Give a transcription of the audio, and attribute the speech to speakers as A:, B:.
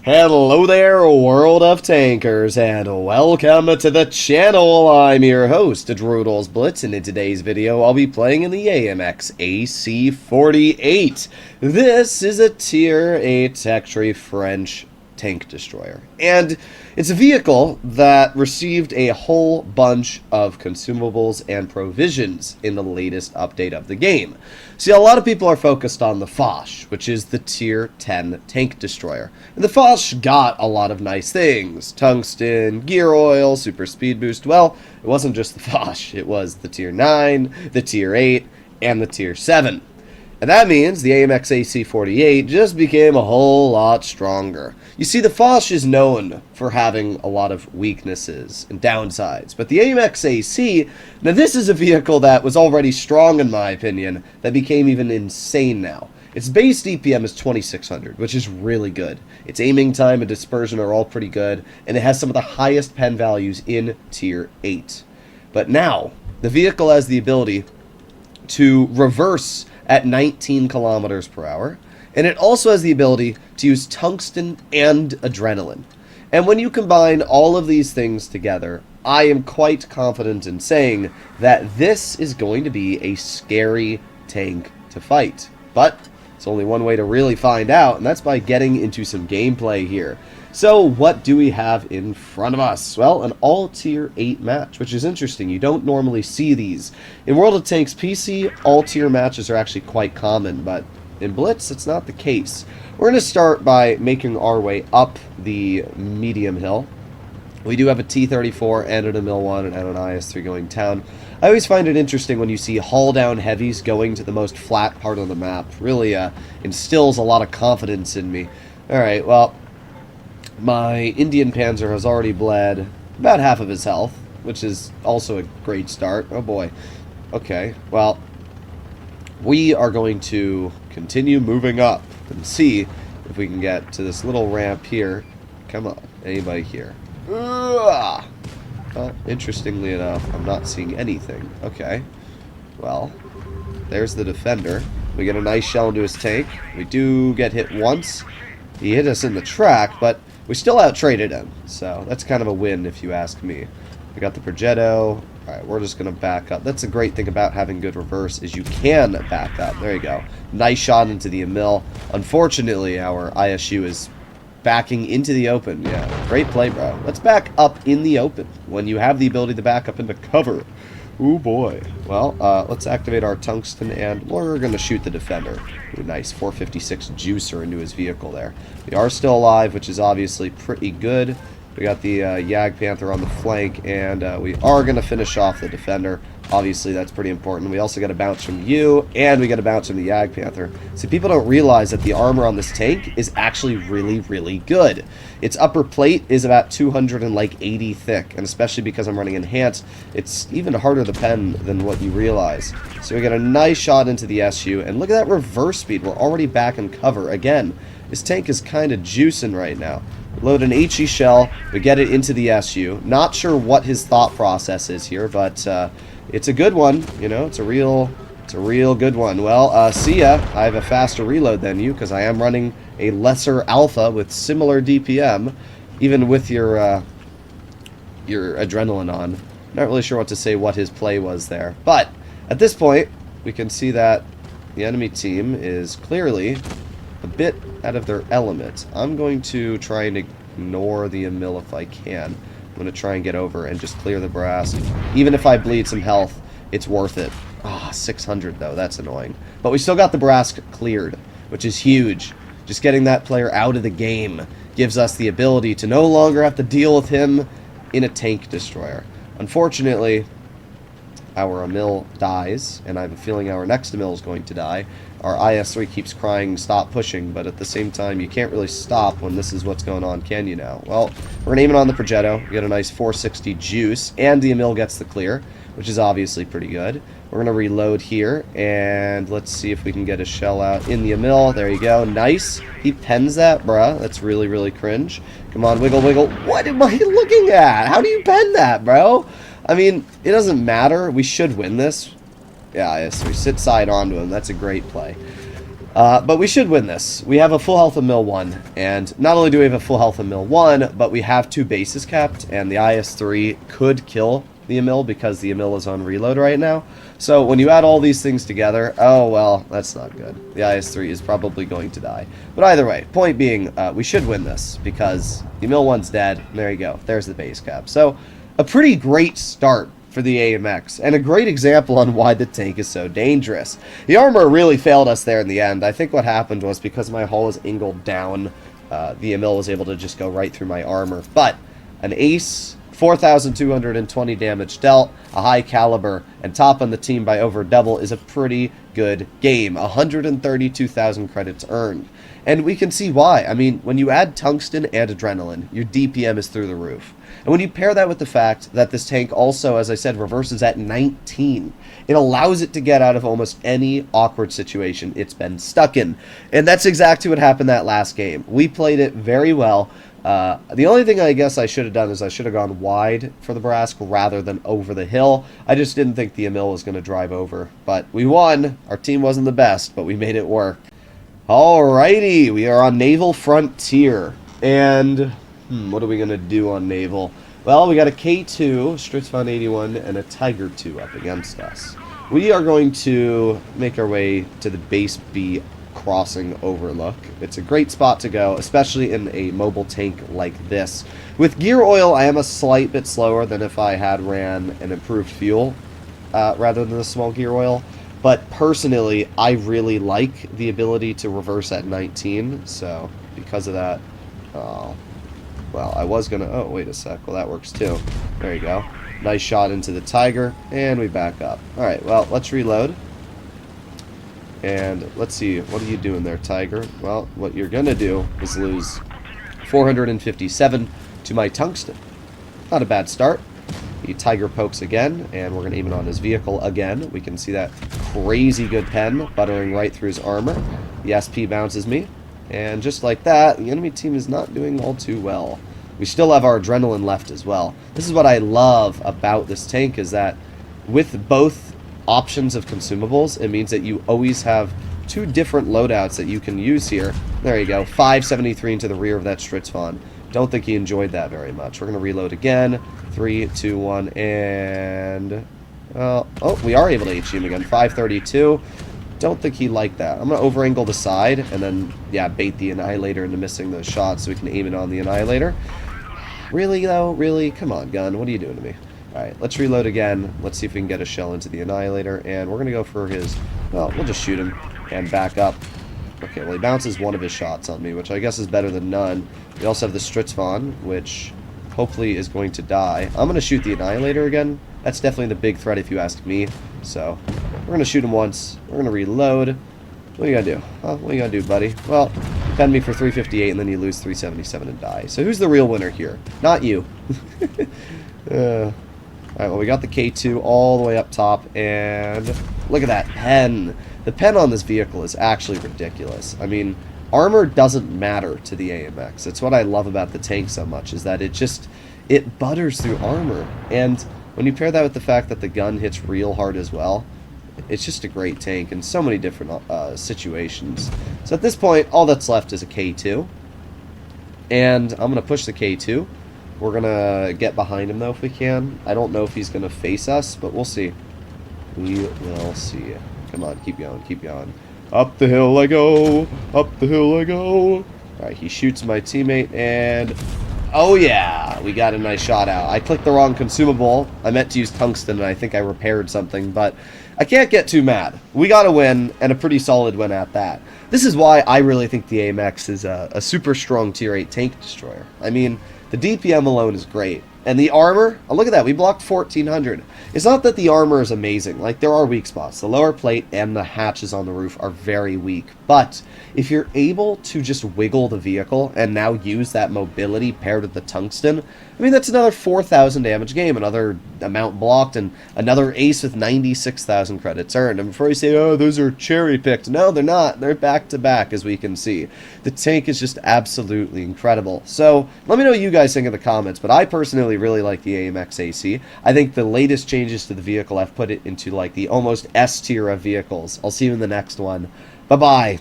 A: Hello there, world of tankers, and welcome to the channel. I'm your host, Droodles Blitz, and in today's video, I'll be playing in the AMX AC 48. This is a Tier 8 factory French tank destroyer, and it's a vehicle that received a whole bunch of consumables and provisions in the latest update of the game. See, a lot of people are focused on the Foch, which is the Tier 10 tank destroyer. And the Foch got a lot of nice things. Tungsten, gear oil, super speed boost. Well, it wasn't just the Foch. It was the Tier 9, the Tier 8, and the Tier 7. And that means the AMX AC 48 just became a whole lot stronger. You see, the Foch is known for having a lot of weaknesses and downsides, but the AMX AC, now this is a vehicle that was already strong in my opinion, that became even insane now. Its base DPM is 2600, which is really good. Its aiming time and dispersion are all pretty good, and it has some of the highest pen values in Tier 8. But now, the vehicle has the ability to reverse at 19 kilometers per hour, and it also has the ability to use tungsten and adrenaline. And when you combine all of these things together, I am quite confident in saying that this is going to be a scary tank to fight. But it's only one way to really find out, and that's by getting into some gameplay here. So what do we have in front of us? Well, an all Tier 8 match, which is interesting. You don't normally see these. In World of Tanks PC, all tier matches are actually quite common, but in Blitz, it's not the case. We're going to start by making our way up the medium hill. We do have a T-34 and an ML1 and an IS-3 going down. I always find it interesting when you see haul-down heavies going to the most flat part of the map. Really instills a lot of confidence in me. Alright, well, my Indian Panzer has already bled about half of his health, which is also a great start. Oh boy. Okay, well, we are going to continue moving up and see if we can get to this little ramp here. Come on, anybody here? Well, interestingly enough, I'm not seeing anything. Okay, well, there's the defender. We get a nice shell into his tank. We do get hit once. He hit us in the track, but we still out-traded him, so that's kind of a win if you ask me. We got the Progetto. Alright, we're just going to back up. That's a great thing about having good reverse, is you can back up. There you go. Nice shot into the Emil. Unfortunately, our ISU is backing into the open. Yeah, great play, bro. Let's back up in the open when you have the ability to back up into cover. Ooh, boy. Well, let's activate our tungsten, and we're going to shoot the defender. Ooh, nice 456 juicer into his vehicle there. We are still alive, which is obviously pretty good. We got the Yag Panther on the flank, and we are going to finish off the defender. Obviously, that's pretty important. We also got a bounce from you, and we got a bounce from the Yag Panther. See, people don't realize that the armor on this tank is actually really, really good. Its upper plate is about 280 thick, and especially because I'm running enhanced, it's even harder to pen than what you realize. So we got a nice shot into the SU, and look at that reverse speed. We're already back in cover. Again, this tank is kind of juicing right now. Load an HE shell, we get it into the SU. Not sure what his thought process is here, but it's a good one. You know, it's a real good one. Well, see ya. I have a faster reload than you because I am running a lesser alpha with similar DPM, even with your adrenaline on. Not really sure what to say what his play was there, but at this point we can see that the enemy team is clearly a bit out of their element. I'm going to try and ignore the Emil if I can. I'm going to try and get over and just clear the brass. Even if I bleed some health, it's worth it. Ah, 600 though, that's annoying. But we still got the brass cleared, which is huge. Just getting that player out of the game gives us the ability to no longer have to deal with him in a tank destroyer. Unfortunately, our Emil dies, and I have a feeling our next Emil is going to die. Our IS-3 keeps crying, stop pushing, but at the same time, you can't really stop when this is what's going on, can you now? Well, we're going to aim it on the Progetto, we get a nice 460 juice, and the Emil gets the clear, which is obviously pretty good. We're going to reload here, and let's see if we can get a shell out in the Emil. There you go, nice. He pens that, bruh. That's really, really cringe. Come on, wiggle, wiggle. What am I looking at? How do you pen that, bro? I mean, it doesn't matter. We should win this. Yeah, yes, we sit side onto him. That's a great play. But we should win this. We have a full health of Mill 1, and not only do we have a full health of Mill 1, but we have 2 bases capped, and the IS-3 could kill the Emil because the Emil is on reload right now. So when you add all these things together, oh well, that's not good. The IS-3 is probably going to die. But either way, point being, we should win this because the Emil 1's dead. There you go. There's the base cap. So a pretty great start for the AMX, and a great example on why the tank is so dangerous. The armor really failed us there in the end. I think what happened was because my hull was angled down, the Emil was able to just go right through my armor. But an ace, 4,220 damage dealt, a high caliber, and top on the team by over double is a pretty good game. 132,000 credits earned. And we can see why. I mean, when you add tungsten and adrenaline, your DPM is through the roof. And when you pair that with the fact that this tank also, as I said, reverses at 19, it allows it to get out of almost any awkward situation it's been stuck in. And that's exactly what happened that last game. We played it very well. The only thing I guess I should have done is I should have gone wide for the Brask rather than over the hill. I just didn't think the Emil was going to drive over. But we won. Our team wasn't the best, but we made it work. Alrighty, we are on Naval Frontier. And what are we going to do on Naval? Well, we got a K2, Stritzfon 81, and a Tiger 2 up against us. We are going to make our way to the Base B crossing overlook. It's a great spot to go, especially in a mobile tank like this. With gear oil, I am a slight bit slower than if I had ran an improved fuel rather than the small gear oil. But personally, I really like the ability to reverse at 19, so because of that, well, I was going to... Oh, wait a sec. Well, that works too. There you go. Nice shot into the Tiger, and we back up. Alright, well, let's reload. And let's see, what are you doing there, Tiger? Well, what you're going to do is lose 457 to my tungsten. Not a bad start. The Tiger pokes again, and we're going to aim it on his vehicle again. We can see that crazy good pen buttering right through his armor. The SP bounces me. And just like that, the enemy team is not doing all too well. We still have our adrenaline left as well. This is what I love about this tank, is that with both options of consumables, it means that you always have 2 different loadouts that you can use here. There you go, 573 into the rear of that Stritzfon. Don't think he enjoyed that very much. We're going to reload again. 3, 2, 1, and... oh, we are able to HE him again. 532. Don't think he liked that. I'm going to over-angle the side, and then, yeah, bait the Annihilator into missing those shots so we can aim it on the Annihilator. Really, though? Really? Come on, gun. What are you doing to me? Alright, let's reload again. Let's see if we can get a shell into the Annihilator, and we're going to go for his... well, we'll just shoot him and back up. Okay, well, he bounces one of his shots on me, which I guess is better than none. We also have the Stritzfon, which hopefully is going to die. I'm going to shoot the Annihilator again. That's definitely the big threat if you ask me. So, we're going to shoot him once. We're going to reload. What are you going to do? What are you going to do, buddy? Well, pen me for 358, and then you lose 377 and die. So who's the real winner here? Not you. Alright, well, we got the K2 all the way up top, and look at that pen. The pen on this vehicle is actually ridiculous. I mean, armor doesn't matter to the AMX. It's what I love about the tank so much, is that it butters through armor. And when you pair that with the fact that the gun hits real hard as well, it's just a great tank in so many different situations. So at this point, all that's left is a K2. And I'm going to push the K2. We're going to get behind him, though, if we can. I don't know if he's going to face us, but we'll see. We will see. Come on, keep going, keep going. Up the hill I go, up the hill I go. Alright, he shoots my teammate, and... oh yeah, we got a nice shot out. I clicked the wrong consumable. I meant to use tungsten, and I think I repaired something, but I can't get too mad. We got a win, and a pretty solid win at that. This is why I really think the AMX is a super strong tier 8 tank destroyer. I mean, the DPM alone is great. And the armor, oh, look at that, we blocked 1,400. It's not that the armor is amazing. Like, there are weak spots. The lower plate and the hatches on the roof are very weak. But if you're able to just wiggle the vehicle and now use that mobility paired with the tungsten, I mean, that's another 4,000 damage game, another amount blocked, and another ace with 96,000 credits earned. And before you say, oh, those are cherry-picked, no, they're not. They're back-to-back, as we can see. The tank is just absolutely incredible. So, let me know what you guys think in the comments, but I personally really like the AMX AC. I think the latest changes to the vehicle have put it into, like, the almost S tier of vehicles. I'll see you in the next one. Bye-bye.